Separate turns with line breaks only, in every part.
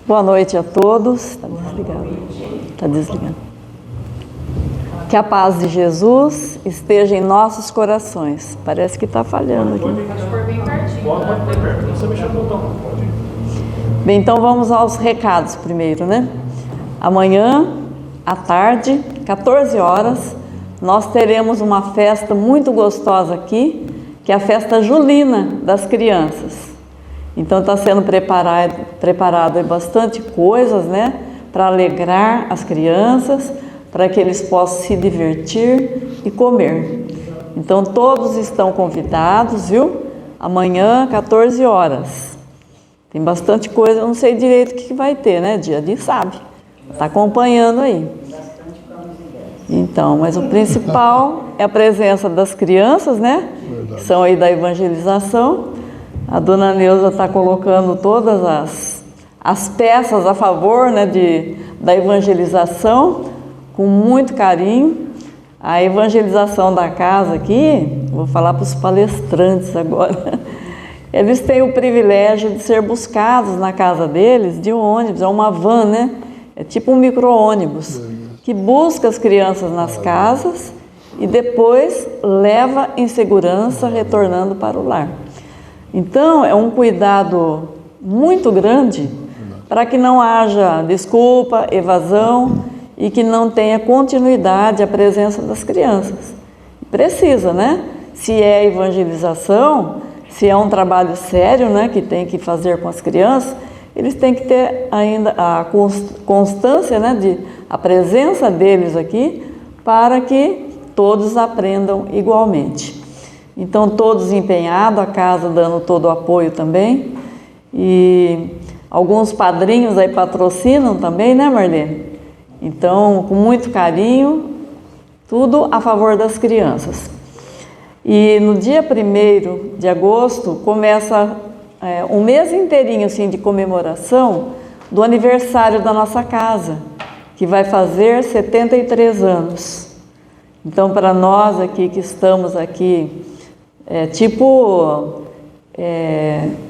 Boa noite a todos. Está desligado. Está desligado. Que a paz de Jesus esteja em nossos corações. Parece que está falhando aqui. Bem, então vamos aos recados primeiro, né? Amanhã, à tarde, 14 horas, nós teremos uma festa muito gostosa aqui, que é a festa julina das crianças. Então está sendo preparado bastante coisas, né, para alegrar as crianças, para que eles possam se divertir e comer. Então todos estão convidados, viu? Amanhã, 14 horas. Tem bastante coisa, eu não sei direito o que vai ter, né? Dia de sabe. Está acompanhando aí. Então, mas o principal é a presença das crianças, né? Que são aí da evangelização. A dona Neuza está colocando todas as peças a favor, né, da evangelização, com muito carinho. A evangelização da casa aqui, vou falar para os palestrantes agora, eles têm o privilégio de ser buscados na casa deles de um ônibus, é uma van, né? É tipo um micro-ônibus, que busca as crianças nas casas e depois leva em segurança, retornando para o lar. Então, é um cuidado muito grande para que não haja desculpa, evasão e que não tenha continuidade a presença das crianças. Precisa, né? Se é evangelização, se é um trabalho sério, né, que tem que fazer com as crianças, eles têm que ter ainda a constância, né, a presença deles aqui para que todos aprendam igualmente. Então, todos empenhados, a casa dando todo o apoio também. E alguns padrinhos aí patrocinam também, né, Marlene? Então, com muito carinho, tudo a favor das crianças. E no dia 1º de agosto, começa um mês inteirinho assim, de comemoração do aniversário da nossa casa, que vai fazer 73 anos. Então, para nós aqui que estamos aqui,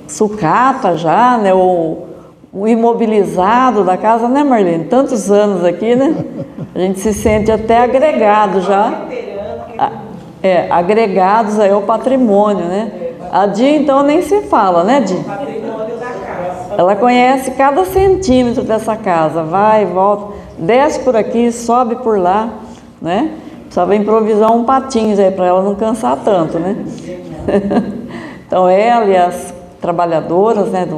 sucata já, né? O imobilizado da casa, né, Marlene? Tantos anos aqui, né? A gente se sente até agregado já. Agregados aí ao patrimônio, né? A Di, então, nem se fala, né, Di?
Patrimônio da casa.
Ela conhece cada centímetro dessa casa, vai, volta, desce por aqui, sobe por lá, né? Precisava improvisar um patins aí para ela não cansar tanto, né? Então, ela e as trabalhadoras, né,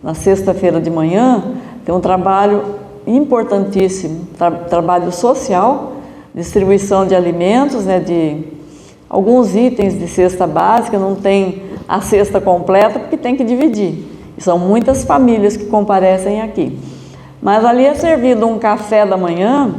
na sexta-feira de manhã, tem um trabalho importantíssimo, trabalho social, distribuição de alimentos, né, de alguns itens de cesta básica, não tem a cesta completa porque tem que dividir. E são muitas famílias que comparecem aqui. Mas ali é servido um café da manhã,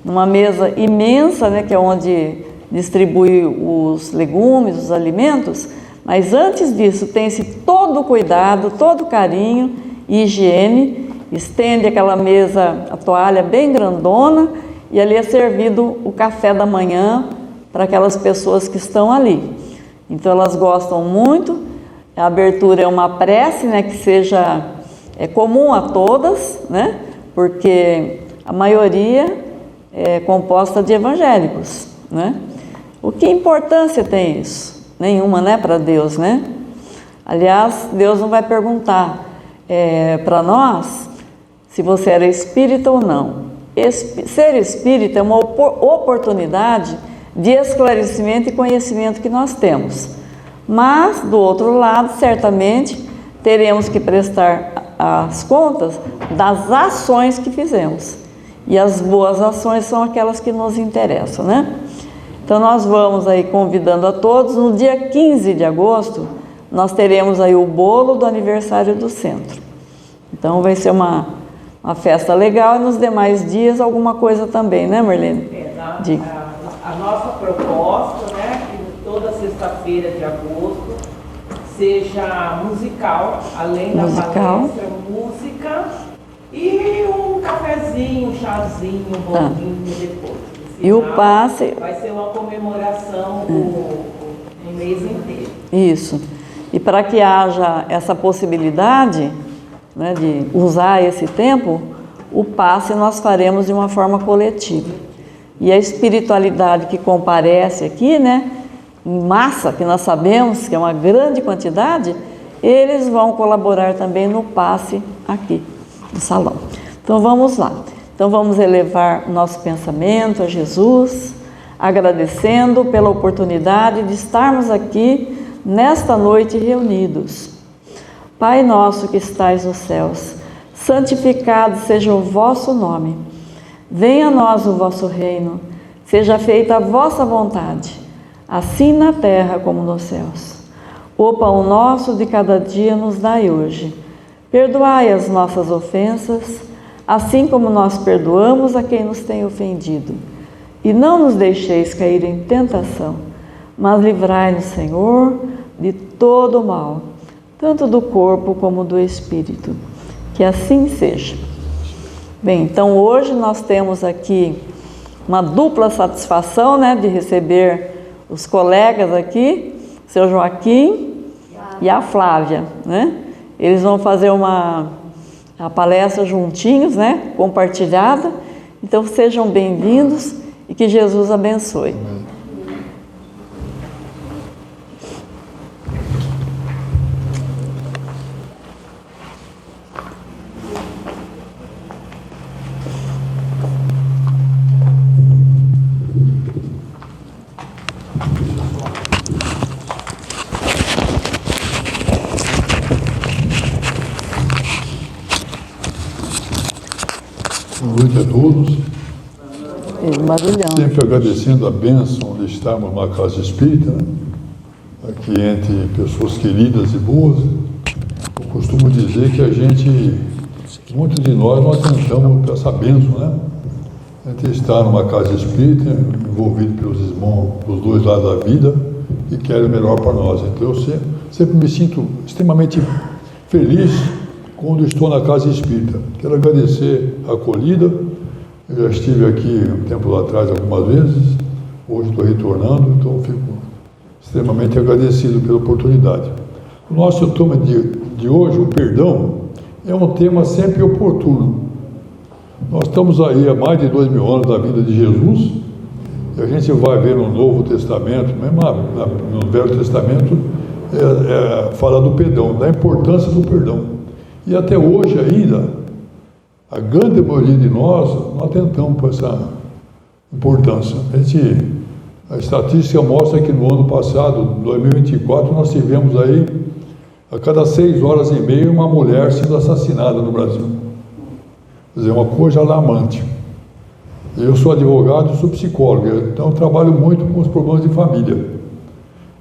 numa mesa imensa, né, que é onde distribui os legumes, os alimentos, mas antes disso tem-se todo o cuidado, todo o carinho e higiene, estende aquela mesa, a toalha bem grandona, e ali é servido o café da manhã para aquelas pessoas que estão ali. Então elas gostam muito, a abertura é uma prece, né, que seja comum a todas, né, porque a maioria é composta de evangélicos, né? O que importância tem isso? Nenhuma, né, para Deus, né? Aliás, Deus não vai perguntar para nós se você era espírita ou não. Ser espírita é uma oportunidade de esclarecimento e conhecimento que nós temos. Mas, do outro lado, certamente, teremos que prestar as contas das ações que fizemos. E as boas ações são aquelas que nos interessam, né? Então, nós vamos aí convidando a todos. No dia 15 de agosto, nós teremos aí o bolo do aniversário do centro. Então, vai ser uma festa legal e nos demais dias alguma coisa também, né, Marlene?
A nossa proposta, né, que toda sexta-feira de agosto seja musical, além da palestra, música e um cafezinho, um chazinho, um bolinho depois.
E o passe...
Vai ser uma comemoração o mês inteiro.
Isso. E para que haja essa possibilidade, né, de usar esse tempo, o passe nós faremos de uma forma coletiva. E a espiritualidade que comparece aqui, né, em massa, que nós sabemos que é uma grande quantidade, eles vão colaborar também no passe aqui no salão. Então vamos lá. Então vamos elevar nosso pensamento a Jesus, agradecendo pela oportunidade de estarmos aqui nesta noite reunidos. Pai nosso que estais nos céus, santificado seja o vosso nome. Venha a nós o vosso reino, seja feita a vossa vontade, assim na terra como nos céus. O pão nosso de cada dia nos dai hoje. Perdoai as nossas ofensas, assim como nós perdoamos a quem nos tem ofendido. E não nos deixeis cair em tentação, mas livrai-nos, Senhor, de todo o mal, tanto do corpo como do espírito. Que assim seja. Bem, então hoje nós temos aqui uma dupla satisfação, né, de receber os colegas aqui, seu Joaquim e a Flávia, né? Eles vão fazer a palestra juntinhos, né, compartilhada. Então sejam bem-vindos e que Jesus abençoe.
Boa noite a todos.
Barulhão.
Sempre agradecendo a bênção de estarmos numa casa espírita, né? Aqui entre pessoas queridas e boas. Eu costumo dizer que muitos de nós tentamos por essa bênção, né? A gente está numa casa espírita, envolvido pelos irmãos dos dois lados da vida e querem o melhor para nós. Então eu sempre me sinto extremamente feliz quando estou na casa espírita. Quero agradecer a acolhida. Eu já estive aqui um tempo atrás algumas vezes, hoje estou retornando, então fico extremamente agradecido pela oportunidade. O nosso tema de hoje, o perdão, é um tema sempre oportuno. Nós estamos aí há mais de 2000 anos da vida de Jesus, e a gente vai ver no Novo Testamento, mesmo no Velho Testamento, fala do perdão, da importância do perdão. E até hoje ainda, a grande maioria de nós atentamos para essa importância. A estatística mostra que no ano passado, 2024, nós tivemos aí, a cada 6 horas e meia, uma mulher sendo assassinada no Brasil. Quer dizer, uma coisa alarmante. Eu sou advogado e sou psicólogo, então eu trabalho muito com os problemas de família.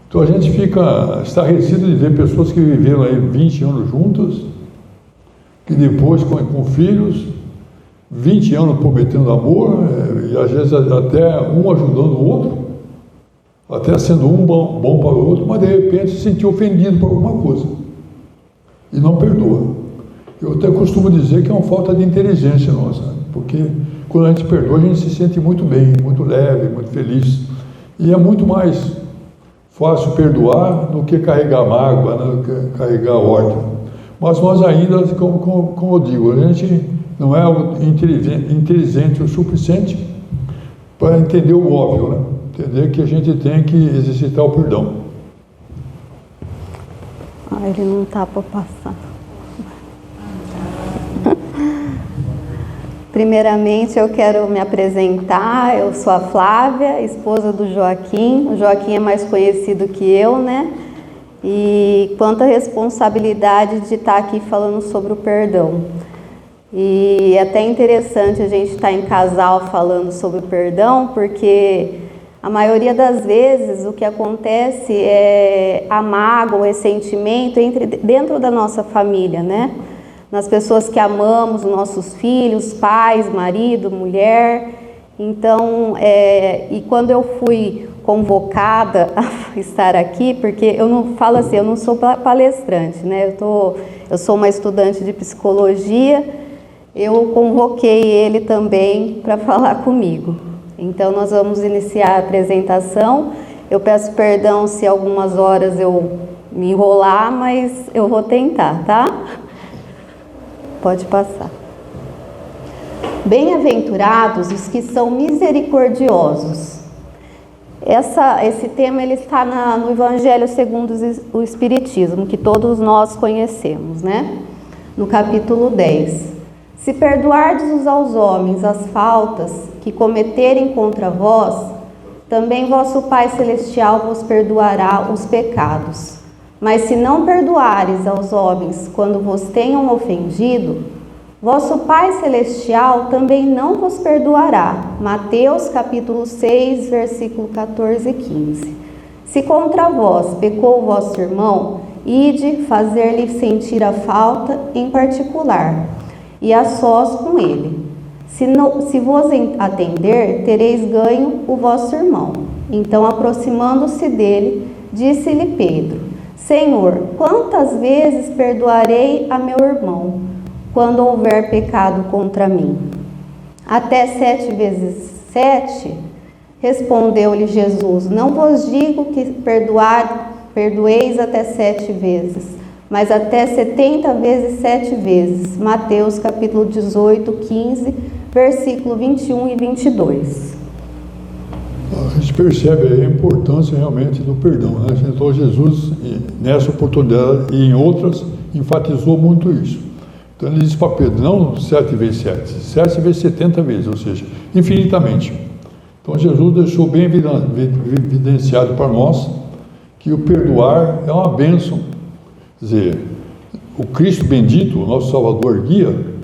Então a gente fica estarrecido de ver pessoas que viveram aí 20 anos juntas, que depois com filhos, 20 anos prometendo amor, e às vezes até um ajudando o outro, até sendo um bom para o outro, mas de repente se sentiu ofendido por alguma coisa e não perdoa. Eu até costumo dizer que é uma falta de inteligência nossa, porque quando a gente perdoa, a gente se sente muito bem, muito leve, muito feliz, e é muito mais fácil perdoar do que carregar mágoa, né, do que carregar ódio. Mas nós ainda, como eu digo, a gente não é inteligente o suficiente para entender o óbvio, né? Entender que a gente tem que exercitar o perdão.
Ele não está para passar. Primeiramente, eu quero me apresentar. Eu sou a Flávia, esposa do Joaquim. O Joaquim é mais conhecido que eu, né? E quanta responsabilidade de estar aqui falando sobre o perdão. E é até interessante a gente estar em casal falando sobre o perdão, porque a maioria das vezes o que acontece é a mágoa, o ressentimento dentro da nossa família, né? Nas pessoas que amamos, os nossos filhos, pais, marido, mulher. Então, e quando eu fui convocada a estar aqui, porque eu não falo assim, eu não sou palestrante, né? Eu sou uma estudante de psicologia, eu convoquei ele também para falar comigo. Então nós vamos iniciar a apresentação. Eu peço perdão se algumas horas eu me enrolar, mas eu vou tentar, tá? Pode passar. Bem-aventurados os que são misericordiosos. Esse tema ele está no Evangelho segundo o Espiritismo, que todos nós conhecemos, né? No capítulo 10. Se perdoardes aos homens as faltas que cometerem contra vós, também vosso Pai Celestial vos perdoará os pecados. Mas se não perdoares aos homens quando vos tenham ofendido, vosso Pai Celestial também não vos perdoará. Mateus capítulo 6, versículo 14 e 15. Se contra vós pecou o vosso irmão, ide fazer-lhe sentir a falta em particular, e a sós com ele. Se vos atender, tereis ganho o vosso irmão. Então, aproximando-se dele, disse-lhe Pedro: Senhor, quantas vezes perdoarei a meu irmão, quando houver pecado contra mim? Até 7 vezes 7? Respondeu-lhe Jesus: Não vos digo que perdoeis até 7 vezes, mas até 70 vezes 7 vezes. Mateus capítulo 18, 15, versículo 21 e 22.
A gente percebe aí a importância realmente do perdão, né? Então Jesus, nessa oportunidade e em outras, enfatizou muito isso. Então ele disse para Pedro, não 7 vezes 7, 7 vezes 70 vezes, ou seja, infinitamente. Então Jesus deixou bem evidenciado para nós que o perdoar é uma bênção. Quer dizer, o Cristo bendito, o nosso Salvador guia,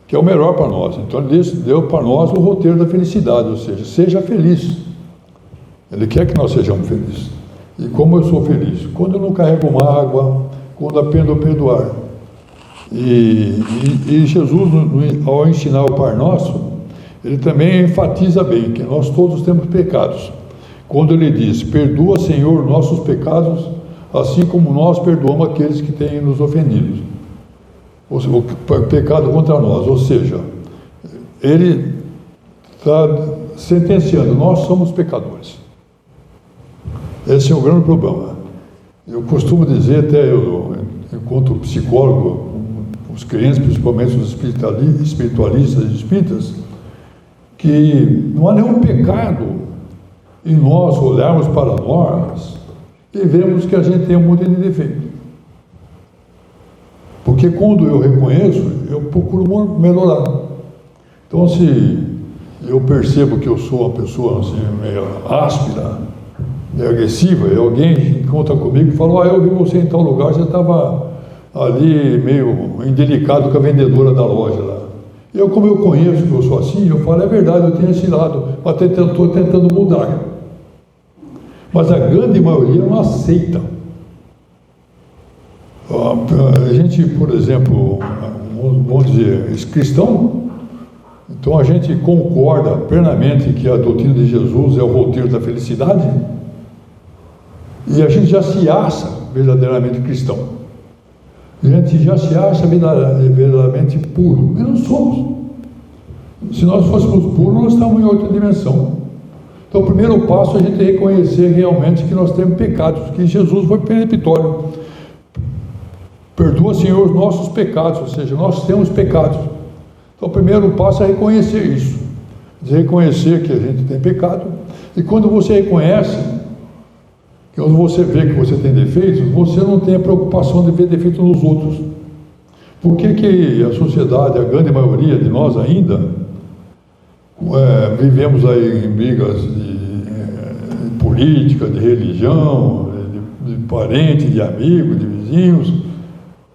que é o melhor para nós. Então ele deu para nós o roteiro da felicidade, ou seja, seja feliz. Ele quer que nós sejamos felizes. E como eu sou feliz? Quando eu não carrego mágoa, quando aprendo a perdoar. E Jesus, ao ensinar o Pai Nosso, ele também enfatiza bem que nós todos temos pecados. Quando ele diz, perdoa, Senhor, nossos pecados, assim como nós perdoamos aqueles que têm nos ofendido. O pecado contra nós, ou seja, ele está sentenciando, nós somos pecadores. Esse é o grande problema. Eu costumo dizer, até eu, enquanto psicólogo, os clientes, principalmente os espiritualistas e espíritas, que não há nenhum pecado em nós olharmos para nós e vemos que a gente tem um monte de defeito. Porque quando eu reconheço, eu procuro melhorar. Então, se eu percebo que eu sou uma pessoa assim, meio áspera, meio agressiva, e alguém encontra comigo e fala, eu vi você em tal lugar, você estava ali meio indelicado com a vendedora da loja lá. Como eu conheço que eu sou assim, eu falo, é verdade, eu tenho esse lado, mas estou tentando mudar. Mas a grande maioria não aceita. A gente, por exemplo, vamos dizer, cristão, então a gente concorda plenamente que a doutrina de Jesus é o roteiro da felicidade e a gente já se acha verdadeiramente cristão. A gente já se acha verdadeiramente puro. E não somos. Se nós fôssemos puros, nós estamos em outra dimensão. Então o primeiro passo é a gente reconhecer realmente que nós temos pecados, que Jesus foi peremptório. Perdoa, Senhor, os nossos pecados, ou seja, nós temos pecados. Então o primeiro passo é reconhecer isso. Reconhecer que a gente tem pecado. E quando você reconhece, quando você vê que você tem defeitos, você não tem a preocupação de ver defeito nos outros. Por que a sociedade, a grande maioria de nós ainda, vivemos aí em brigas de política, de religião, de parentes, de amigos, de vizinhos,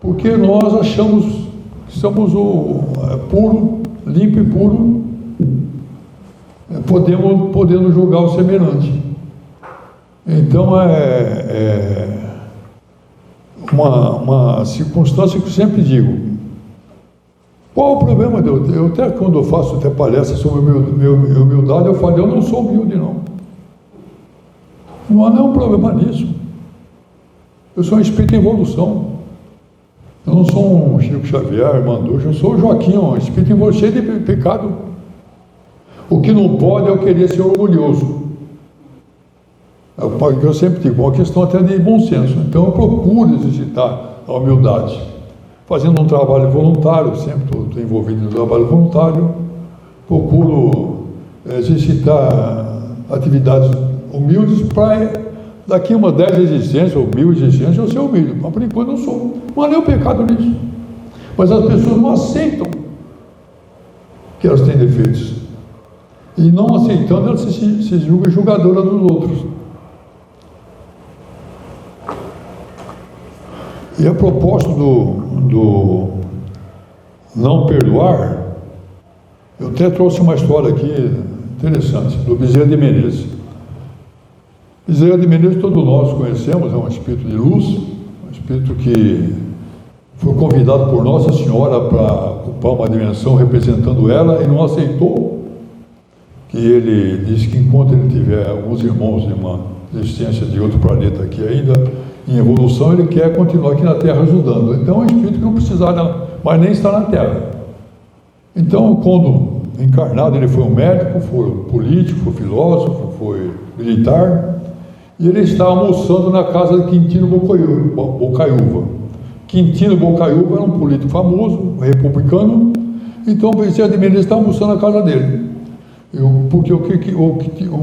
porque nós achamos que somos puro, limpo e puro, podendo julgar o semelhante. Então uma circunstância que eu sempre digo, qual o problema de eu até quando eu faço até palestra sobre humildade, eu falo, eu não sou humilde não. Não há nenhum problema nisso. Eu sou um espírito em evolução. Eu não sou um Chico Xavier, Manduca, eu sou o Joaquim, um espírito em evolução, cheio de pecado. O que não pode é eu querer ser orgulhoso. Eu sempre digo, uma questão até de bom senso. Então eu procuro exercitar a humildade, fazendo um trabalho voluntário, sempre estou envolvido no trabalho voluntário, procuro exercitar atividades humildes para daqui uma 10 existências ou 1000 existências eu ser humilde, mas por enquanto não sou. Não há nenhum pecado nisso. Mas as pessoas não aceitam que elas têm defeitos. E não aceitando, elas se julgam julgadoras dos outros. E a propósito do não perdoar, eu até trouxe uma história aqui interessante, do Bezerra de Menezes. Bezerra de Menezes todos nós conhecemos, é um espírito de luz, um espírito que foi convidado por Nossa Senhora para ocupar uma dimensão representando ela e não aceitou, que ele disse que enquanto ele tiver alguns irmãos de uma existência de outro planeta aqui ainda, em evolução, ele quer continuar aqui na Terra ajudando. Então é um espírito que não precisava mais nem estar na Terra. Então, quando encarnado, ele foi um médico, foi político, foi filósofo, foi militar, e ele está almoçando na casa de Quintino Bocaiúva. Quintino Bocaiúva era um político famoso, republicano, então o Bezerra de Menezes está almoçando na casa dele. Porque o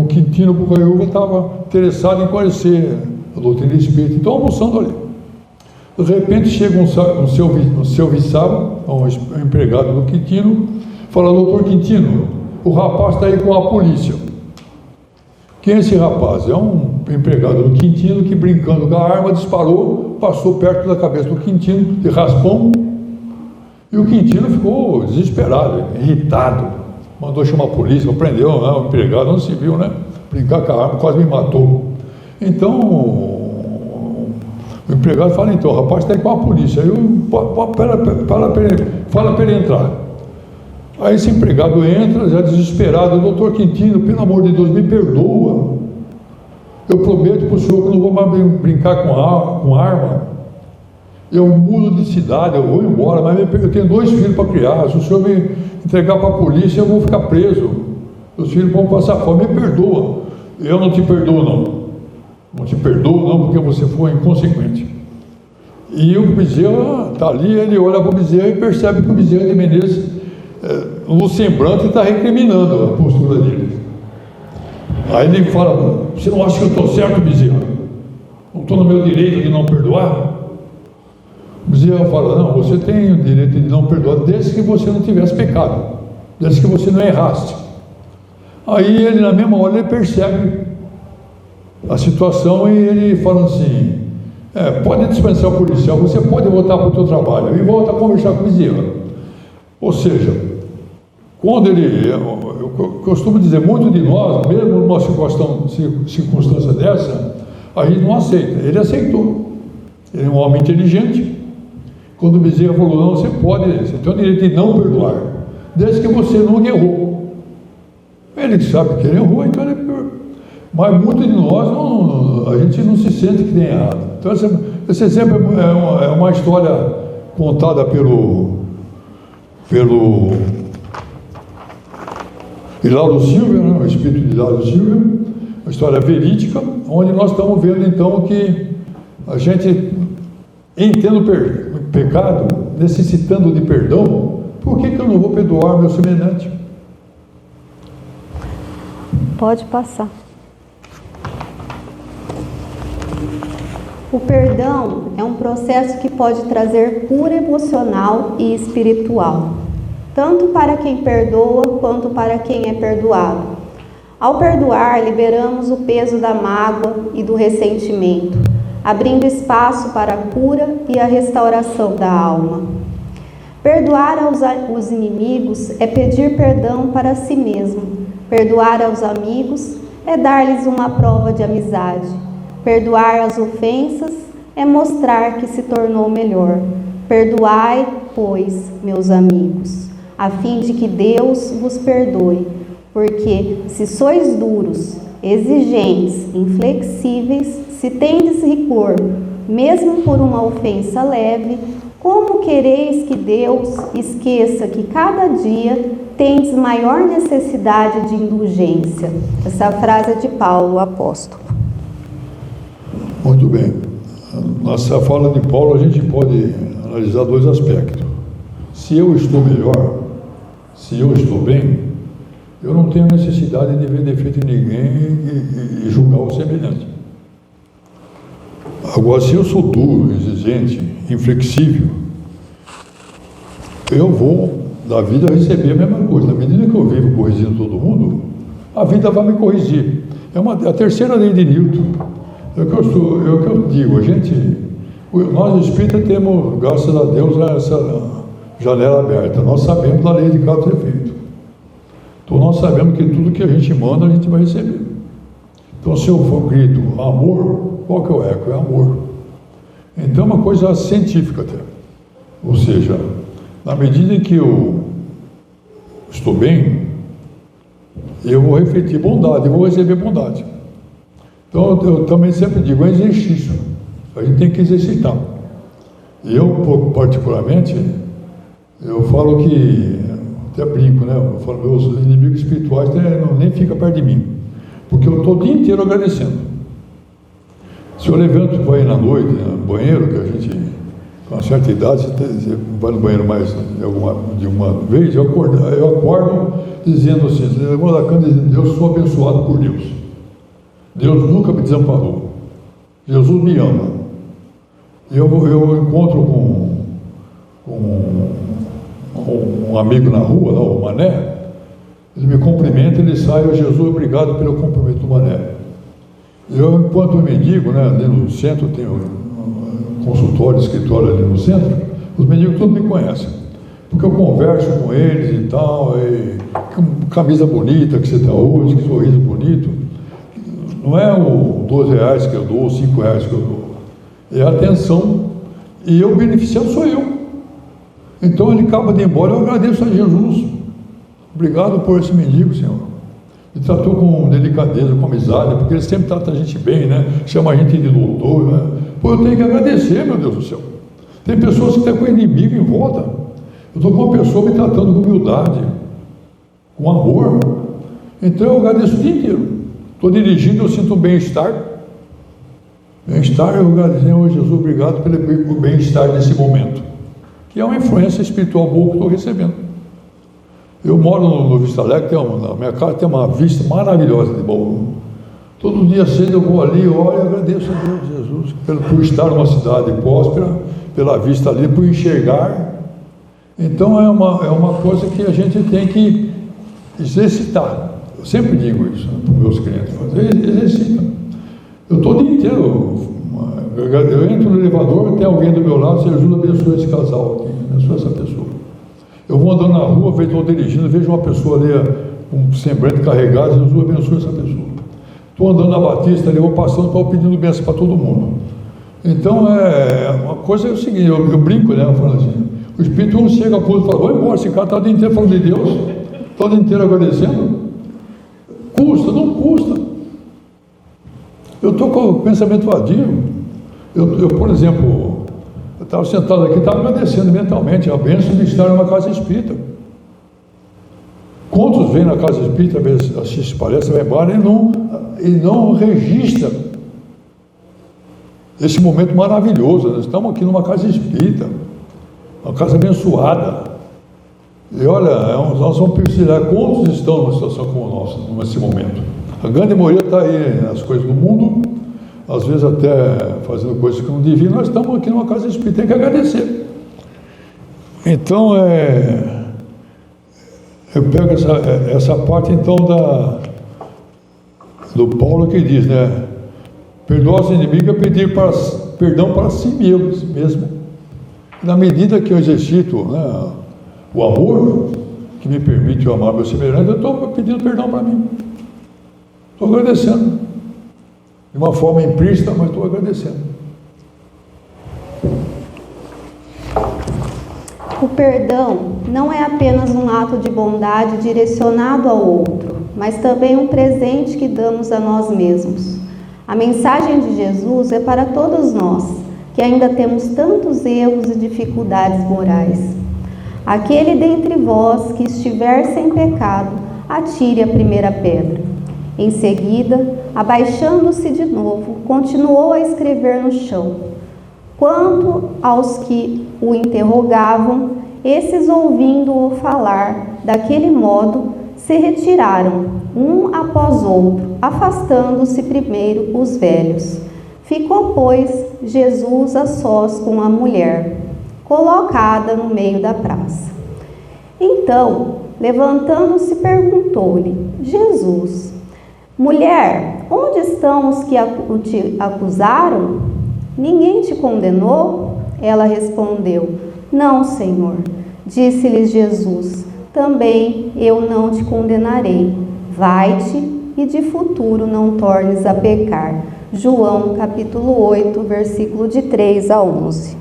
Quintino Bocaiúva estava interessado em conhecer a doutrina espírita, então almoçando ali. De repente chega um serviçal, um empregado do Quintino, fala: doutor Quintino, o rapaz está aí com a polícia. Quem é esse rapaz? É um empregado do Quintino que, brincando com a arma, disparou, passou perto da cabeça do Quintino, de raspão, e o Quintino ficou desesperado, irritado, mandou chamar a polícia, prendeu o empregado, não se viu, né? Brincar com a arma, quase me matou. Então, o empregado fala: então, o rapaz está aí com a polícia. Aí fala para ele entrar. Aí esse empregado entra, já desesperado: doutor Quintino, pelo amor de Deus, me perdoa. Eu prometo para o senhor que eu não vou mais brincar com arma. Eu mudo de cidade, eu vou embora, mas eu tenho 2 filhos para criar. Se o senhor me entregar para a polícia, eu vou ficar preso. Os filhos vão passar fome, me perdoa. Eu não te perdoo, não. Não te perdoo, não, porque você foi inconsequente. E o Bezerra está ali, ele olha para o Bezerra e percebe que o Bezerra de Menezes, no semblante, está recriminando a postura dele. Aí ele fala: você não acha que eu estou certo, Bezerra? Não estou no meu direito de não perdoar? O Bezerra fala: não, você tem o direito de não perdoar desde que você não tivesse pecado, desde que você não erraste. Aí ele, na mesma hora, ele percebe a situação e ele fala assim: pode dispensar o policial, você pode voltar para o seu trabalho. E volta a conversar com o Bezerra. Ou seja, quando eu costumo dizer, muito de nós, mesmo numa circunstância dessa, a gente não aceita. Ele aceitou. Ele é um homem inteligente. Quando o Bezerra falou: não, você tem o direito de não perdoar, desde que você não errou. Ele sabe que ele errou, então ele perdoa. Mas muitos de nós, a gente não se sente que tem errado. Então, esse exemplo é uma história contada pelo Hilário Silva, né? O espírito de Hilário Silva, uma história verídica, onde nós estamos vendo então que a gente, entendo o pecado, necessitando de perdão, por que eu não vou perdoar meu semelhante?
Pode passar. O perdão é um processo que pode trazer cura emocional e espiritual, tanto para quem perdoa quanto para quem é perdoado. Ao perdoar, liberamos o peso da mágoa e do ressentimento, abrindo espaço para a cura e a restauração da alma. Perdoar aos inimigos é pedir perdão para si mesmo. Perdoar aos amigos é dar-lhes uma prova de amizade. Perdoar as ofensas é mostrar que se tornou melhor. Perdoai, pois, meus amigos, a fim de que Deus vos perdoe, porque se sois duros, exigentes, inflexíveis, se tendes rigor, mesmo por uma ofensa leve, como quereis que Deus esqueça que cada dia tendes maior necessidade de indulgência? Essa frase é de Paulo, o apóstolo.
Muito bem. Nessa fala de Paulo, a gente pode analisar dois aspectos. Se eu estou melhor, se eu estou bem, eu não tenho necessidade de ver defeito em ninguém e julgar o semelhante. Agora, se eu sou duro, exigente, inflexível, eu vou, da vida, receber a mesma coisa. Na medida que eu vivo corrigindo todo mundo, a vida vai me corrigir. É a terceira lei de Newton. É o que eu digo, nós espíritas temos, graças a Deus, essa janela aberta. Nós sabemos da lei de causa e efeito. Então nós sabemos que tudo que a gente manda, a gente vai receber. Então se eu for grito amor, qual que é o eco? É amor. Então é uma coisa científica até. Ou seja, na medida em que eu estou bem, eu vou refletir bondade, eu vou receber bondade. Então eu também sempre digo, é um exercício. A gente tem que exercitar. Eu, particularmente, eu falo que, até brinco, né? Eu falo, meus inimigos espirituais nem ficam perto de mim. Porque eu estou o dia inteiro agradecendo. Se eu levanto para ir na noite, no banheiro, que a gente, com uma certa idade, você vai no banheiro mais de uma vez, eu acordo dizendo assim, você levanta da cama dizendo, eu sou abençoado por Deus. Deus nunca me desamparou. Jesus me ama. Eu encontro com um amigo na rua, lá, o Mané, ele me cumprimenta, ele sai, Jesus, obrigado pelo cumprimento do Mané. Eu, enquanto mendigo, né, ali no centro, tenho um consultório, escritório ali no centro, os mendigos todos me conhecem, porque eu converso com eles e tal, que camisa bonita que você está hoje, que sorriso bonito. Não é o 12 reais que eu dou, 5 reais que eu dou. É a atenção. E eu beneficiado sou eu. Então ele acaba de ir embora, eu agradeço a Jesus. Obrigado por esse mendigo, Senhor. Ele tratou com delicadeza, com amizade, porque ele sempre trata a gente bem, né? Chama a gente de doutor, né? Pô, eu tenho que agradecer, meu Deus do céu. Tem pessoas que estão com inimigo em volta. Eu estou com uma pessoa me tratando com humildade, com amor. Então eu agradeço o dia inteiro. Estou dirigindo, eu sinto um bem-estar. Bem-estar, eu agradeço, Senhor Jesus, obrigado pelo bem-estar nesse momento. Que é uma influência espiritual boa que estou recebendo. Eu moro no Vista Alegre, na minha casa tem uma vista maravilhosa de Bauru. Todo dia cedo eu vou ali, olho e agradeço a Deus, Jesus, por estar numa cidade próspera, pela vista ali, por enxergar. Então é uma coisa que a gente tem que exercitar. Eu sempre digo isso, né, para os meus clientes, exercita. Eu estou o dia inteiro, eu entro no elevador, tem alguém do meu lado, Jesus abençoe esse casal aqui, abençoe essa pessoa. Eu vou andando na rua, estou dirigindo, vejo uma pessoa ali com um semblante carregado, Jesus abençoe essa pessoa. Estou andando na Batista ali, vou passando, estou pedindo bênção para todo mundo. Então, uma coisa é o seguinte, eu brinco, né, eu falo assim, o Espírito não chega a ponto e fala, vou embora, esse cara está o dia inteiro falando de Deus, está o dia inteiro agradecendo. Custa, não custa. Eu estou com o pensamento vadio. Eu, por exemplo, eu estava sentado aqui, estava agradecendo mentalmente a bênção de estar numa casa espírita. Quantos vêm na casa espírita, às vezes assiste palestra, vai embora e não registra esse momento maravilhoso. Nós estamos aqui numa casa espírita, uma casa abençoada. E olha, nós vamos precisar, quantos estão numa situação como a nossa, nesse momento? A grande maioria está aí nas coisas do mundo, às vezes até fazendo coisas que não deviam. Nós estamos aqui numa casa espírita, tem que agradecer. Então, eu pego essa parte então do Paulo que diz, né? Perdoar os inimigos é pedir perdão para si mesmo. Na medida que eu exercito, né, o amor que me permite eu amar meu semelhante, eu estou pedindo perdão para mim. Estou agradecendo. De uma forma implícita, mas estou agradecendo.
O perdão não é apenas um ato de bondade direcionado ao outro, mas também um presente que damos a nós mesmos. A mensagem de Jesus é para todos nós, que ainda temos tantos erros e dificuldades morais. Aquele dentre vós que estiver sem pecado, atire a primeira pedra. Em seguida, abaixando-se de novo, continuou a escrever no chão. Quanto aos que o interrogavam, esses, ouvindo-o falar daquele modo, se retiraram, um após outro, afastando-se primeiro os velhos. Ficou, pois, Jesus a sós com a mulher, colocada no meio da praça. Então, levantando-se, perguntou-lhe: Jesus, mulher, onde estão os que te acusaram? Ninguém te condenou? Ela respondeu: Não, Senhor. Disse-lhes Jesus: Também eu não te condenarei. Vai-te e de futuro não tornes a pecar. João capítulo 8, versículo de 3 a 11.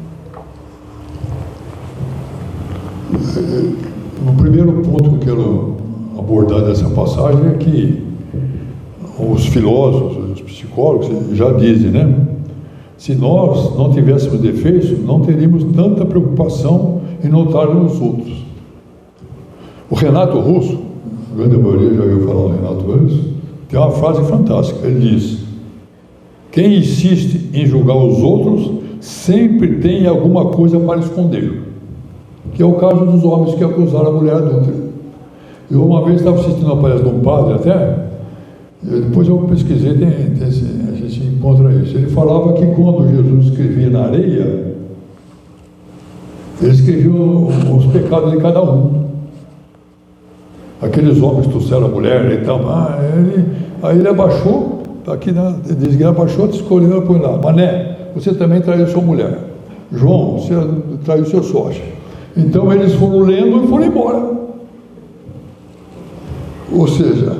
O primeiro ponto que eu quero abordar dessa passagem é que os filósofos, os psicólogos já dizem, né? Se nós não tivéssemos defeitos, não teríamos tanta preocupação em notar nos outros. O Renato Russo, a grande maioria já ouviu falar do Renato Russo, tem uma frase fantástica. Ele diz: quem insiste em julgar os outros sempre tem alguma coisa para esconder. Que é o caso dos homens que acusaram a mulher adúltera. Eu uma vez estava assistindo a palestra de um padre até, depois eu pesquisei, a gente encontra isso. Ele falava que quando Jesus escrevia na areia, ele escrevia os pecados de cada um. Aqueles homens que trouxeram a mulher e tal, aí ele abaixou, aqui ele diz que ele abaixou, te escolheu e põe lá: Mané, você também traiu sua mulher. João, você traiu seu sócio. Então eles foram lendo e foram embora. Ou seja,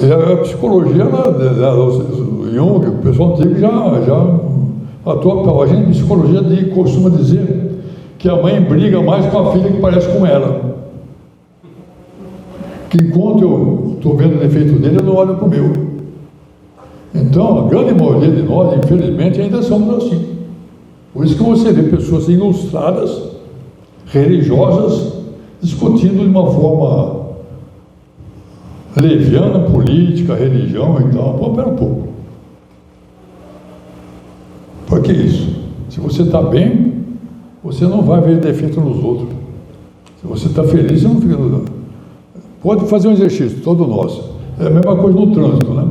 a psicologia, Jung, o pessoal antigo já atua. A gente em psicologia costuma dizer que a mãe briga mais com a filha que parece com ela. Que enquanto eu estou vendo o defeito dele, eu não olho para o meu. Então, a grande maioria de nós, infelizmente, ainda somos assim. Por isso que você vê pessoas ilustradas, religiosas, discutindo de uma forma leviana, política, religião e tal. Pô, pera um pouco. Por que isso? Se você está bem, você não vai ver defeito nos outros. Se você está feliz, você não fica... Pode fazer um exercício, todo nosso. É a mesma coisa no trânsito, né?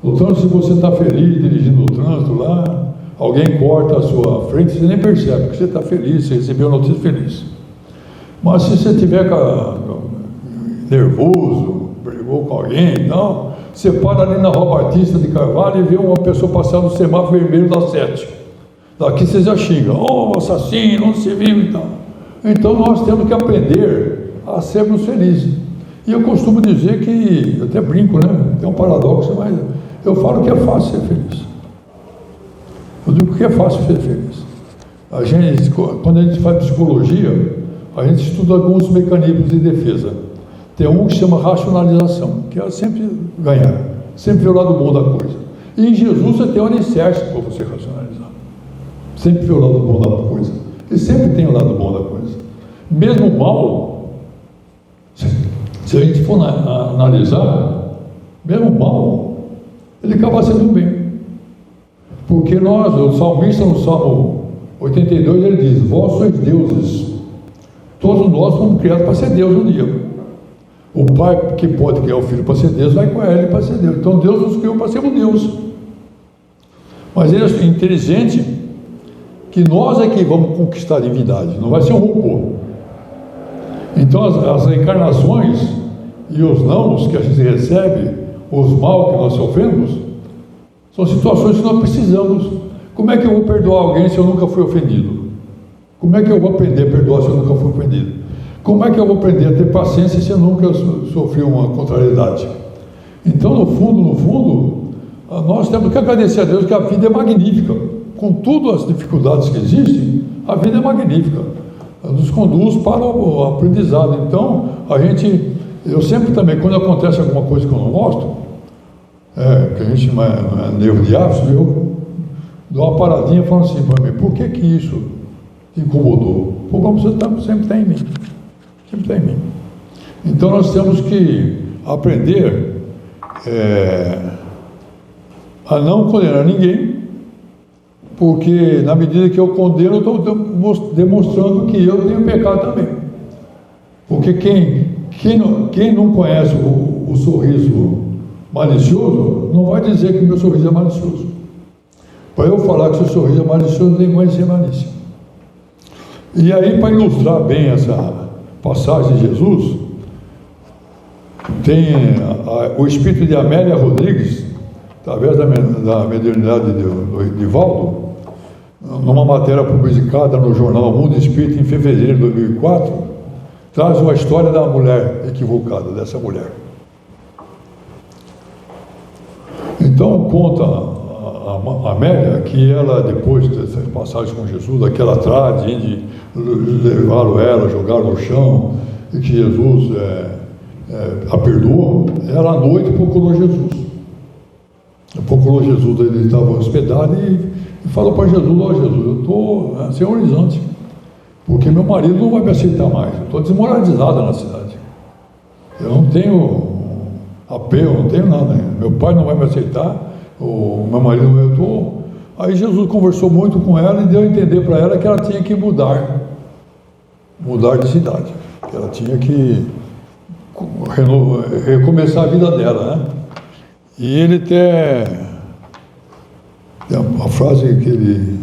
No trânsito, se você está feliz dirigindo o trânsito lá, alguém corta a sua frente, você nem percebe, porque você está feliz, você recebeu a notícia feliz. Mas se você estiver nervoso, brigou com alguém e tal, você para ali na Rua Batista de Carvalho e vê uma pessoa passando no semáforo vermelho das 7. Daqui você já xinga: oh, assassino, não se viu e tal. Então nós temos que aprender a sermos felizes. E eu costumo dizer que, eu até brinco, né? Tem um paradoxo, mas eu falo que é fácil ser feliz. Eu digo que é fácil ser feliz. Quando a gente faz psicologia, a gente estuda alguns mecanismos de defesa. Tem um que chama racionalização, que é sempre ganhar, sempre ver o lado bom da coisa. E em Jesus você tem um alicerce para você racionalizar. Sempre ver o lado bom da coisa. E sempre tem o lado bom da coisa. Mesmo o mal, se a gente for analisar, mesmo o mal, ele acaba sendo bem. Porque o salmista no Salmo 82, ele diz: vós sois deuses. Todos nós fomos criados para ser Deus um dia. O pai que pode criar o filho para ser Deus, vai com ele para ser Deus. Então Deus nos criou para sermos Deus. Mas ele é inteligente que nós é que vamos conquistar a divindade, não vai ser um robô. Então as reencarnações e os nãos que a gente recebe, os mal que nós sofremos, são situações que nós precisamos. Como é que eu vou perdoar alguém se eu nunca fui ofendido? Como é que eu vou aprender a perdoar se eu nunca fui ofendido? Como é que eu vou aprender a ter paciência se eu nunca sofri uma contrariedade? Então, no fundo, nós temos que agradecer a Deus que a vida é magnífica. Com todas as dificuldades que existem, a vida é magnífica. Ela nos conduz para o aprendizado. Então, eu sempre também, quando acontece alguma coisa que eu não gosto, que a gente não é nervo de aço, eu dou uma paradinha e falo assim para mim: por que isso te incomodou? Porque você sempre está em mim. Sempre está em mim. Então nós temos que aprender a não condenar ninguém, porque na medida que eu condeno, eu estou demonstrando que eu tenho pecado também. Porque quem não conhece o sorriso malicioso, não vai dizer que o meu sorriso é malicioso. Para eu falar que o seu sorriso é malicioso, tem que conhecer malícia. E aí, para ilustrar bem essa passagem de Jesus, tem o espírito de Amélia Rodrigues, através da mediunidade de Valdo, numa matéria publicada no jornal Mundo Espírita em fevereiro de 2004, traz uma história da mulher equivocada, dessa mulher. Então conta a Amélia que ela, depois dessa passagem com Jesus, daquela trade de levaram ela, jogaram no chão, e que Jesus a perdoou, ela à noite procurou Jesus. Procurou Jesus, ele estava hospedado e falou para Jesus: ó Jesus, eu estou sem horizonte, porque meu marido não vai me aceitar mais, eu estou desmoralizada na cidade, eu não tenho apelo, não tenho nada, meu pai não vai me aceitar, o meu marido, eu estou... Aí Jesus conversou muito com ela e deu a entender para ela que ela tinha que mudar de cidade, que ela tinha que recomeçar a vida dela, né? E ele tem a frase que ele...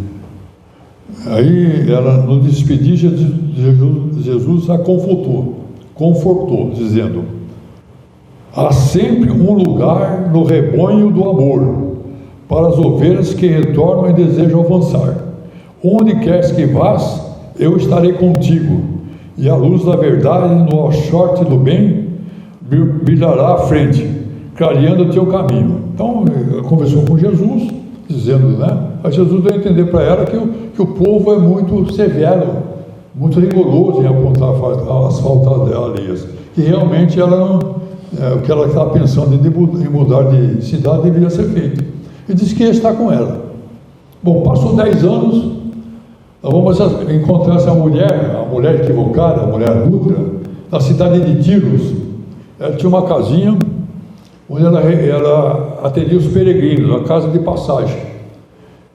Aí ela, no despedir, Jesus a confortou, dizendo: há sempre um lugar no rebanho do amor para as ovelhas que retornam e desejam avançar. Onde queres que vás, eu estarei contigo, e a luz da verdade no alxote do bem brilhará à frente, clareando o teu caminho. Então, ela conversou com Jesus, dizendo, né? Aí Jesus deu a entender para ela que o povo é muito severo, muito rigoroso em apontar as faltas alheias, que realmente ela não, o que ela estava pensando em mudar de cidade deveria ser feito. E disse que ia estar com ela. Bom, passou 10 anos, nós vamos encontrar essa mulher, a mulher equivocada, a mulher adúltera, na cidade de Tiros. Ela tinha uma casinha onde ela atendia os peregrinos, uma casa de passagem.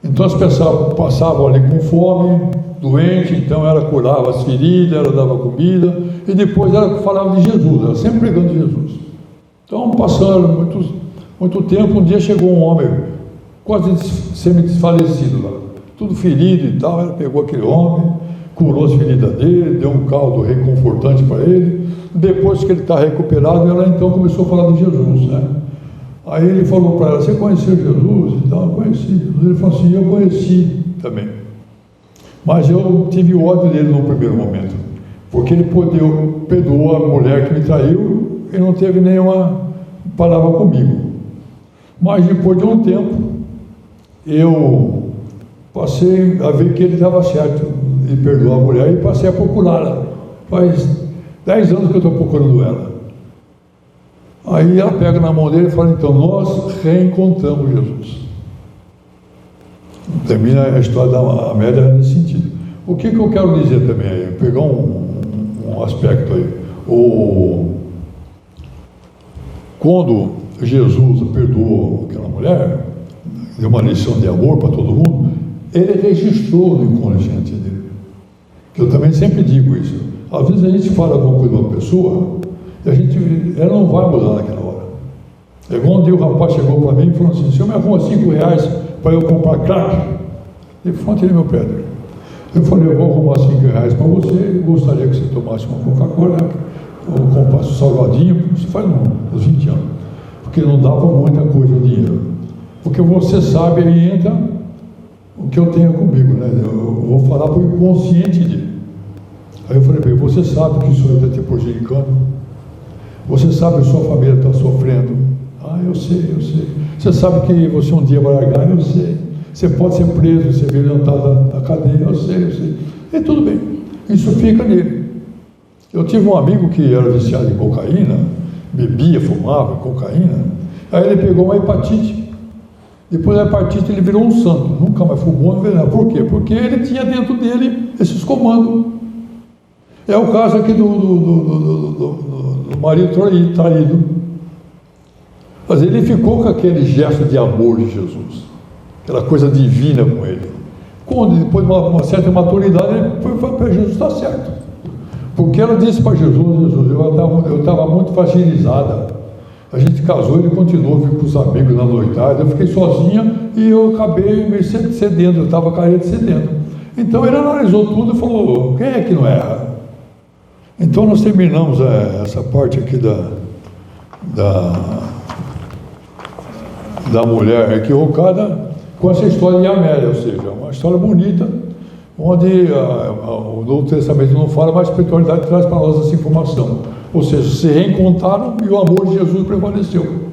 Então as pessoas passavam ali com fome, doente, então ela curava as feridas, ela dava comida, e depois ela falava de Jesus, ela sempre pregando de Jesus. Então, passando muito tempo, um dia chegou um homem quase semi-desfalecido lá, tudo ferido e tal. Ela pegou aquele homem, curou as feridas dele, deu um caldo reconfortante para ele. Depois que ele está recuperado, ela então começou a falar de Jesus, né? Aí ele falou para ela: você conheceu Jesus? E tal, eu conheci. Ele falou assim: eu conheci também, mas eu tive ódio dele no primeiro momento, porque ele perdoou a mulher que me traiu e não teve nenhuma palavra comigo. Mas depois de um tempo, eu passei a ver que ele estava certo em perdoar a mulher e passei a procurá-la. Faz 10 anos que eu estou procurando ela. Aí ela pega na mão dele e fala: então, nós reencontramos Jesus. Termina a história da Amélia nesse sentido. O que eu quero dizer também aí? Pegar um aspecto aí. Quando Jesus perdoou aquela mulher, deu uma lição de amor para todo mundo, ele registrou no inconsciente dele. Que eu também sempre digo isso. Às vezes a gente fala alguma coisa de uma pessoa e ela não vai mudar naquela hora. É igual um dia o rapaz chegou para mim e falou assim: o senhor me arruma R$5 para eu comprar crack? Ele falou: tirei meu pé dele. Eu falei: eu vou arrumar R$5 para você, gostaria que você tomasse uma Coca-Cola, ou comprasse um salgadinho. Isso faz uns 20 anos. Porque não dava muita coisa de dinheiro. Porque você sabe, aí entra o que eu tenho comigo, né? Eu vou falar para o inconsciente dele. Aí eu falei: bem, você sabe que isso está te prejudicando? Você sabe que sua família está sofrendo? Ah, eu sei. Você sabe que você um dia vai largar? Eu sei. Você pode ser preso, ser violentado na cadeia? Eu sei. E tudo bem, isso fica nele. Eu tive um amigo que era viciado em cocaína, bebia, fumava cocaína. Aí ele pegou uma hepatite. Depois da hepatite ele virou um santo, nunca mais fumou, não veio nada. Por quê? Porque ele tinha dentro dele esses comandos. É o caso aqui do marido traído. Mas ele ficou com aquele gesto de amor de Jesus, aquela coisa divina com ele. Quando depois de uma certa maturidade, ele foi para Jesus, está certo. Porque ela disse para Jesus, eu estava muito fragilizada. A gente casou, ele continuou, fui com os amigos na noitada, eu fiquei sozinha e eu acabei meio cedendo, eu estava carente cedendo. Então ele analisou tudo e falou, quem é que não erra? Então nós terminamos essa parte aqui da mulher equivocada com essa história de Amélia, ou seja, uma história bonita, onde o Novo Testamento não fala, mas a espiritualidade traz para nós essa informação. Ou seja, se reencontraram e o amor de Jesus prevaleceu.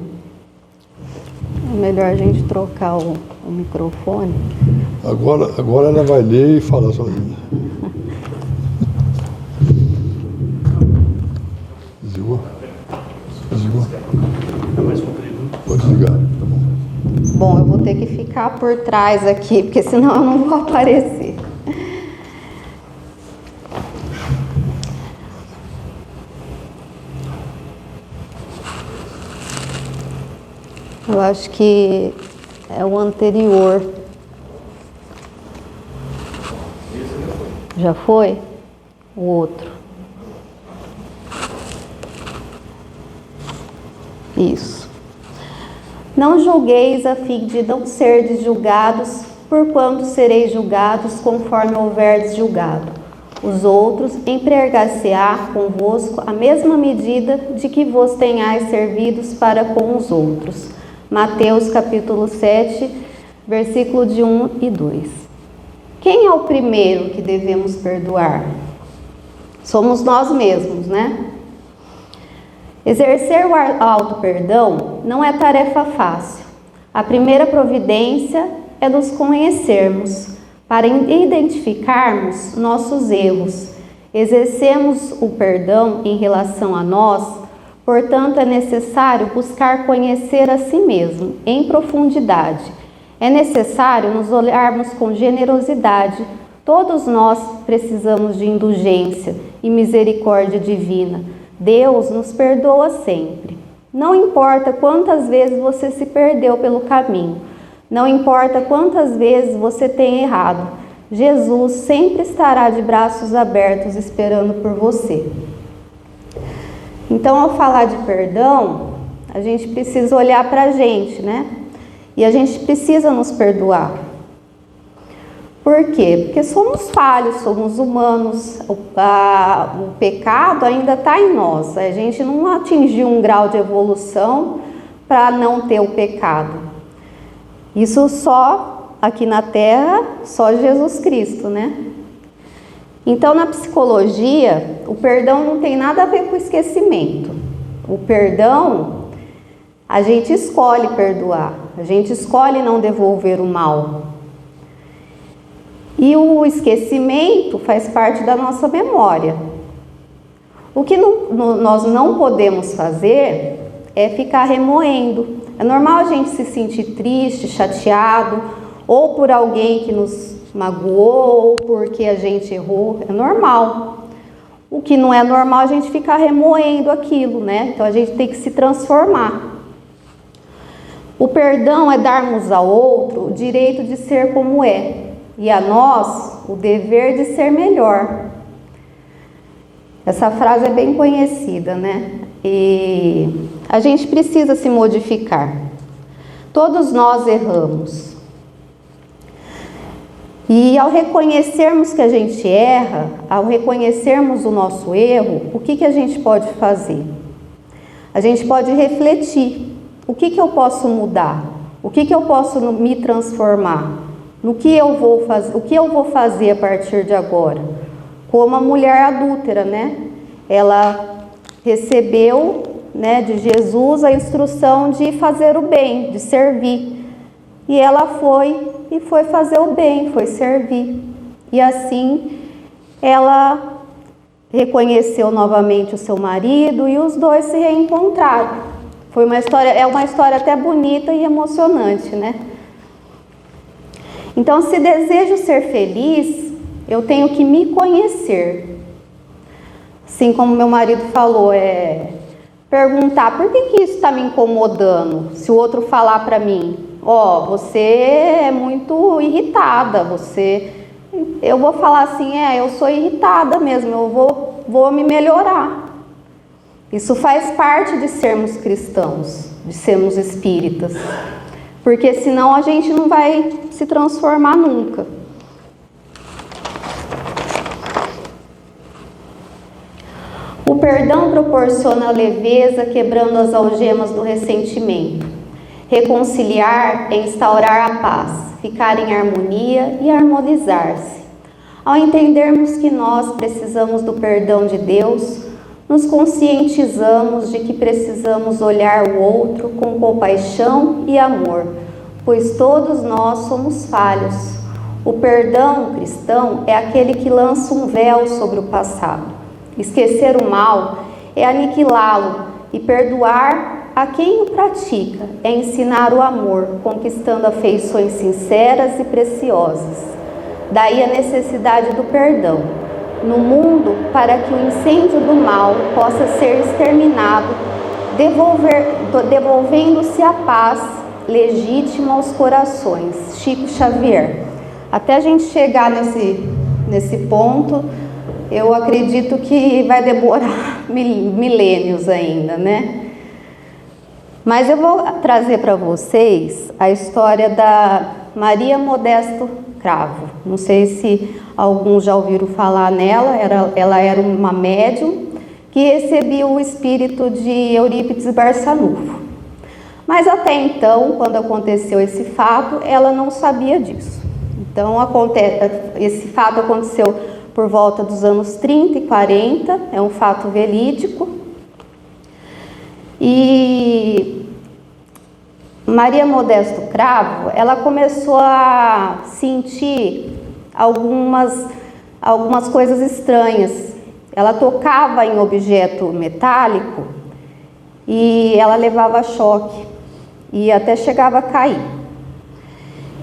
É melhor a gente trocar o microfone.
Agora ela vai ler e falar sozinha. Desligou? Desligou? Pode desligar, tá bom.
Bom, eu vou ter que ficar por trás aqui, porque senão eu não vou aparecer. Eu acho que é o anterior. Já foi? O outro. Isso. Não julgueis a fim de não serdes julgados, porquanto sereis julgados conforme houverdes julgado. Os outros empregar-se-á convosco a mesma medida de que vos tenhais servidos para com os outros. Mateus capítulo 7, versículo de 1 e 2. Quem é o primeiro que devemos perdoar? Somos nós mesmos, né? Exercer o auto-perdão não é tarefa fácil. A primeira providência é nos conhecermos, para identificarmos nossos erros. Exercemos o perdão em relação a nós, portanto é necessário buscar conhecer a si mesmo em profundidade. É necessário nos olharmos com generosidade. Todos nós precisamos de indulgência e misericórdia divina. Deus nos perdoa sempre. Não importa quantas vezes você se perdeu pelo caminho, não importa quantas vezes você tem errado, Jesus sempre estará de braços abertos esperando por você. Então, ao falar de perdão, a gente precisa olhar para a gente, né? E a gente precisa nos perdoar. Por quê? Porque somos falhos, somos humanos, o pecado ainda está em nós. A gente não atingiu um grau de evolução para não ter o pecado. Isso só aqui na Terra, só Jesus Cristo, né? Então, na psicologia, o perdão não tem nada a ver com esquecimento. O perdão, a gente escolhe perdoar, a gente escolhe não devolver o mal. E o esquecimento faz parte da nossa memória. O que nós não podemos fazer é ficar remoendo. É normal a gente se sentir triste, chateado, ou por alguém que nos magoou, ou porque a gente errou. É normal. O que não é normal é a gente ficar remoendo aquilo, né? Então a gente tem que se transformar. O perdão é darmos ao outro o direito de ser como é. E a nós, o dever de ser melhor. Essa frase é bem conhecida, né? E a gente precisa se modificar. Todos nós erramos. E ao reconhecermos que a gente erra, ao reconhecermos o nosso erro, o que a gente pode fazer? A gente pode refletir. O que eu posso mudar? O que eu posso me transformar? No que eu vou fazer, o que eu vou fazer a partir de agora? Como a mulher adúltera, né? Ela recebeu, né, de Jesus a instrução de fazer o bem, de servir. E ela foi fazer o bem, foi servir. E assim ela reconheceu novamente o seu marido e os dois se reencontraram. Foi uma história, é uma história até bonita e emocionante, né? Então, se desejo ser feliz, eu tenho que me conhecer. Assim como meu marido falou, perguntar: por que isso está me incomodando? Se o outro falar para mim: ó, você é muito irritada, eu vou falar assim: eu sou irritada mesmo, eu vou me melhorar. Isso faz parte de sermos cristãos, de sermos espíritas, porque senão a gente não vai se transformar nunca. O perdão proporciona leveza, quebrando as algemas do ressentimento. Reconciliar é instaurar a paz, ficar em harmonia e harmonizar-se. Ao entendermos que nós precisamos do perdão de Deus, nos conscientizamos de que precisamos olhar o outro com compaixão e amor, pois todos nós somos falhos. O perdão cristão é aquele que lança um véu sobre o passado. Esquecer o mal é aniquilá-lo, e perdoar a quem o pratica é ensinar o amor, conquistando afeições sinceras e preciosas. Daí a necessidade do perdão no mundo, para que o incêndio do mal possa ser exterminado, devolvendo-se a paz legítima aos corações. Chico Xavier. Até a gente chegar nesse ponto, eu acredito que vai demorar milênios ainda, né? Mas eu vou trazer para vocês a história da Maria Modesto Cravo. Não sei se alguns já ouviram falar nela. Ela era uma médium que recebia o espírito de Eurípides Barçanufo. Mas até então, quando aconteceu esse fato, ela não sabia disso. Então, esse fato aconteceu por volta dos anos 30 e 40, é um fato verídico. E Maria Modesto Cravo, ela começou a sentir algumas coisas estranhas. Ela tocava em objeto metálico e ela levava choque e até chegava a cair.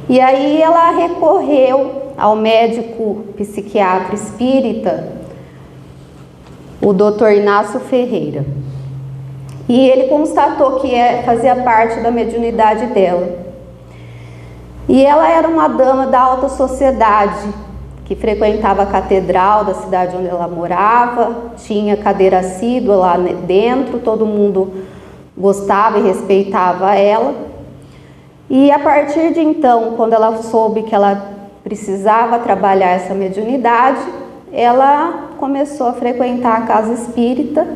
E aí ela recorreu ao médico psiquiatra espírita, o Dr. Inácio Ferreira. E ele constatou que fazia parte da mediunidade dela. E ela era uma dama da alta sociedade, que frequentava a catedral da cidade onde ela morava, tinha cadeira assídua lá dentro, todo mundo gostava e respeitava ela. E a partir de então, quando ela soube que ela precisava trabalhar essa mediunidade, ela começou a frequentar a casa espírita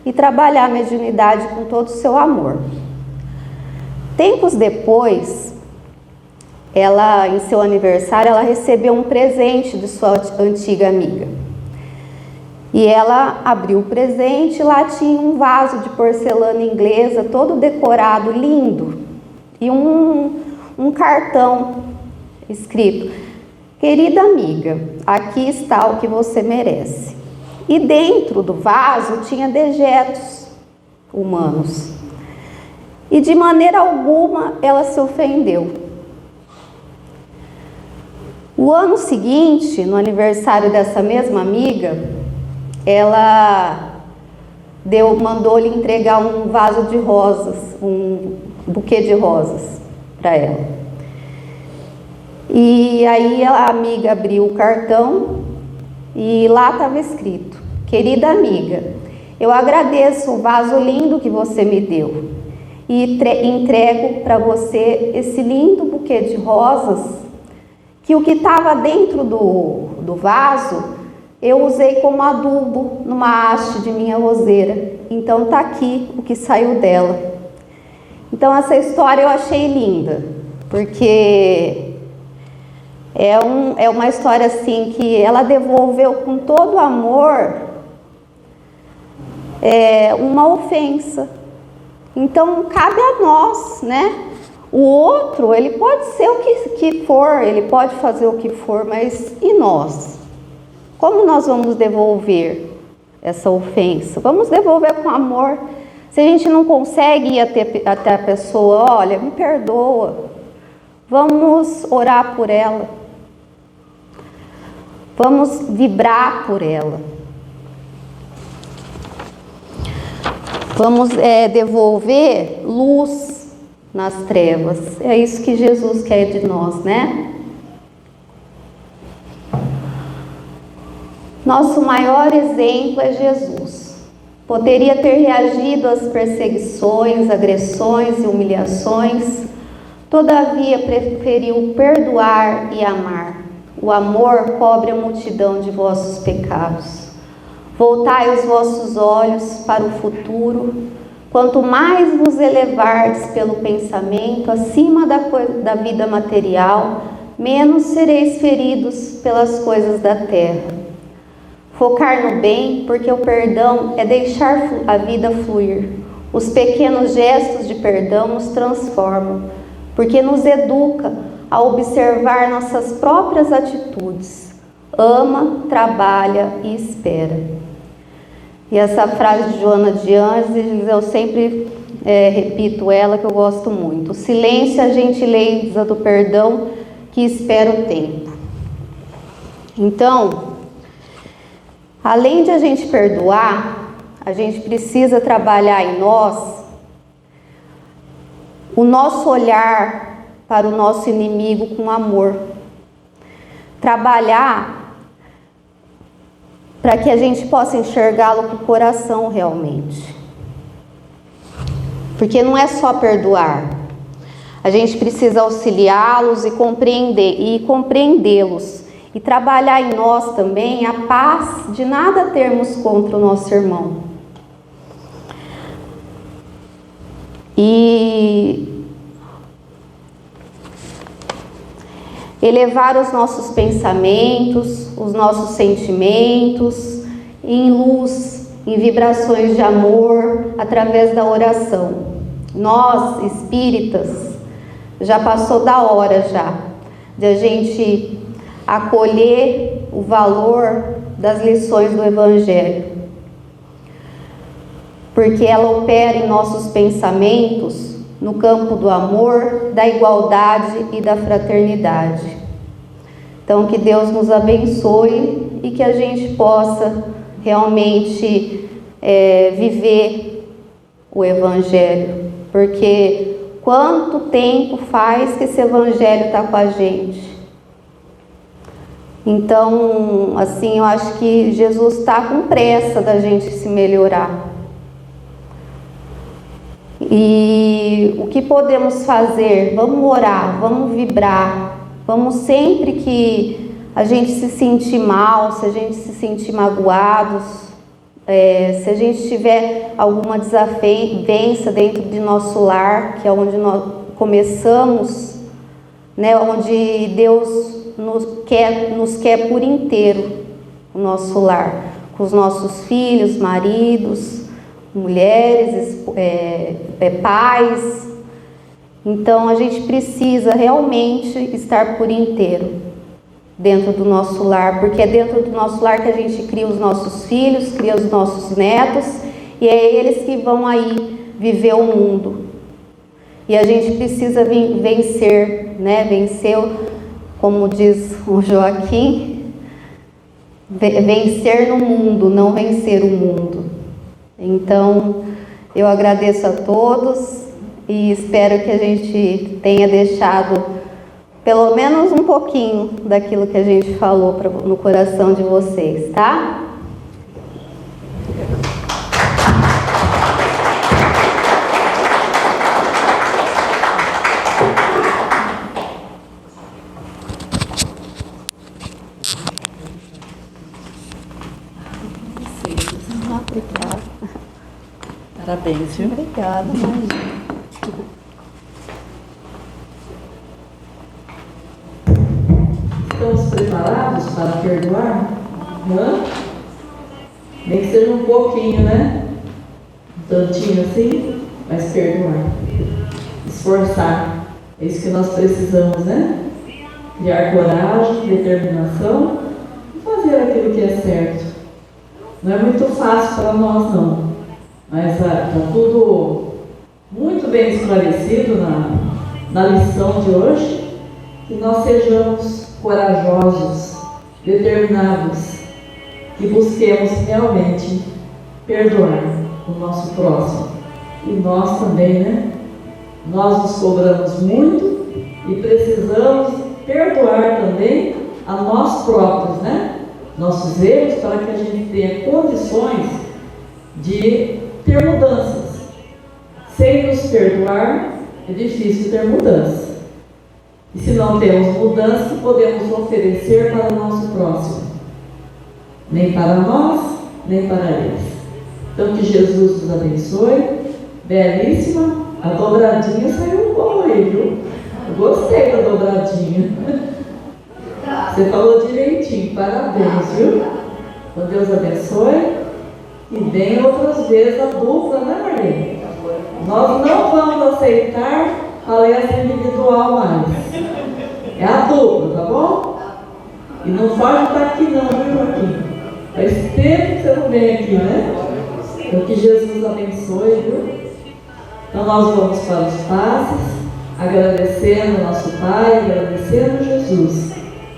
e trabalhar a mediunidade com todo o seu amor. Tempos depois, ela, em seu aniversário, ela recebeu um presente de sua antiga amiga. E ela abriu o presente, lá tinha um vaso de porcelana inglesa, todo decorado, lindo, e um cartão escrito: querida amiga, aqui está o que você merece. E dentro do vaso tinha dejetos humanos. E de maneira alguma ela se ofendeu. O ano seguinte, no aniversário dessa mesma amiga, ela mandou-lhe entregar um vaso de rosas, um buquê de rosas para ela. E aí a amiga abriu o cartão e lá estava escrito: querida amiga, eu agradeço o vaso lindo que você me deu e entrego para você esse lindo buquê de rosas, que o que estava dentro do vaso eu usei como adubo numa haste de minha roseira. Então está aqui o que saiu dela. Então essa história eu achei linda, porque é uma história assim que ela devolveu com todo amor uma ofensa. Então cabe a nós, né? O outro, ele pode ser o que for, ele pode fazer o que for, mas e nós? Como nós vamos devolver essa ofensa? Vamos devolver com amor. Se a gente não consegue ir até a pessoa, olha, me perdoa, vamos orar por ela. Vamos vibrar por ela. Vamos devolver luz nas trevas. É isso que Jesus quer de nós, né? Nosso maior exemplo é Jesus. Poderia ter reagido às perseguições, agressões e humilhações, todavia preferiu perdoar e amar. O amor cobre a multidão de vossos pecados. Voltai os vossos olhos para o futuro. Quanto mais vos elevardes pelo pensamento acima da vida material, menos sereis feridos pelas coisas da terra. Focar no bem, porque o perdão é deixar a vida fluir. Os pequenos gestos de perdão nos transformam, porque nos educa a observar nossas próprias atitudes. Ama, trabalha e espera. E essa frase de Joana de Ângeles, eu sempre repito ela, que eu gosto muito. O silêncio é a gentileza do perdão que espera o tempo. Então, além de a gente perdoar, a gente precisa trabalhar em nós o nosso olhar para o nosso inimigo com amor. Trabalhar para que a gente possa enxergá-lo com o coração realmente. Porque não é só perdoar. A gente precisa auxiliá-los e compreendê-los. E trabalhar em nós também a paz de nada termos contra o nosso irmão. E elevar os nossos pensamentos, os nossos sentimentos em luz, em vibrações de amor, através da oração. Nós, espíritas, já passou da hora de a gente acolher o valor das lições do Evangelho, porque ela opera em nossos pensamentos no campo do amor, da igualdade e da fraternidade. Então, que Deus nos abençoe e que a gente possa realmente viver o Evangelho, porque quanto tempo faz que esse Evangelho está com a gente? Então, assim, eu acho que Jesus está com pressa da gente se melhorar. E o que podemos fazer? Vamos orar, vamos vibrar, vamos sempre que a gente se sentir mal, se a gente se sentir magoados, se a gente tiver alguma desavença dentro de nosso lar, que é onde nós começamos, né, onde Deus nos quer por inteiro, o nosso lar, com os nossos filhos, maridos, mulheres, pais. Então a gente precisa realmente estar por inteiro dentro do nosso lar, porque é dentro do nosso lar que a gente cria os nossos filhos, cria os nossos netos, e é eles que vão aí viver o mundo. E a gente precisa vencer, né? Vencer, como diz o Joaquim, vencer no mundo, não vencer o mundo. Então, eu agradeço a todos e espero que a gente tenha deixado pelo menos um pouquinho daquilo que a gente falou no coração de vocês, tá? Obrigada.
Parabéns, viu?
Obrigada, imagina.
Estamos preparados para perdoar? Hã? Nem que seja um pouquinho, né? Um tantinho assim, mas perdoar. Esforçar. É isso que nós precisamos, né? Criar coragem, determinação e fazer aquilo que é certo. Não é muito fácil para nós, não. Mas está tudo muito bem esclarecido na lição de hoje. Que nós sejamos corajosos, determinados, que busquemos realmente perdoar
o nosso próximo. E nós também, né? Nós nos cobramos muito e precisamos perdoar também a nós próprios, né? Nossos erros, para que a gente tenha condições de ter mudanças. Sem nos perdoar, é difícil ter mudança. E se não temos mudança, que podemos oferecer para o nosso próximo? Nem para nós, nem para eles. Então, que Jesus nos abençoe. Belíssima. A dobradinha saiu boa aí, viu? Eu gostei da dobradinha. Você falou direitinho. Parabéns, viu? Então, Deus abençoe. E venha outras vezes a dupla, né, Marlene? Nós não vamos aceitar palestra individual mais. É a dupla, tá bom? E não pode estar aqui não, viu, Joaquim? Faz tempo que você não vem aqui, né? Então que Jesus abençoe, viu? Então nós vamos para os passes, agradecendo ao nosso Pai, agradecendo a Jesus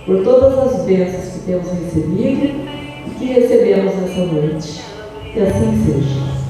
por todas as bênçãos que temos recebido e que recebemos nessa noite. Que assim seja.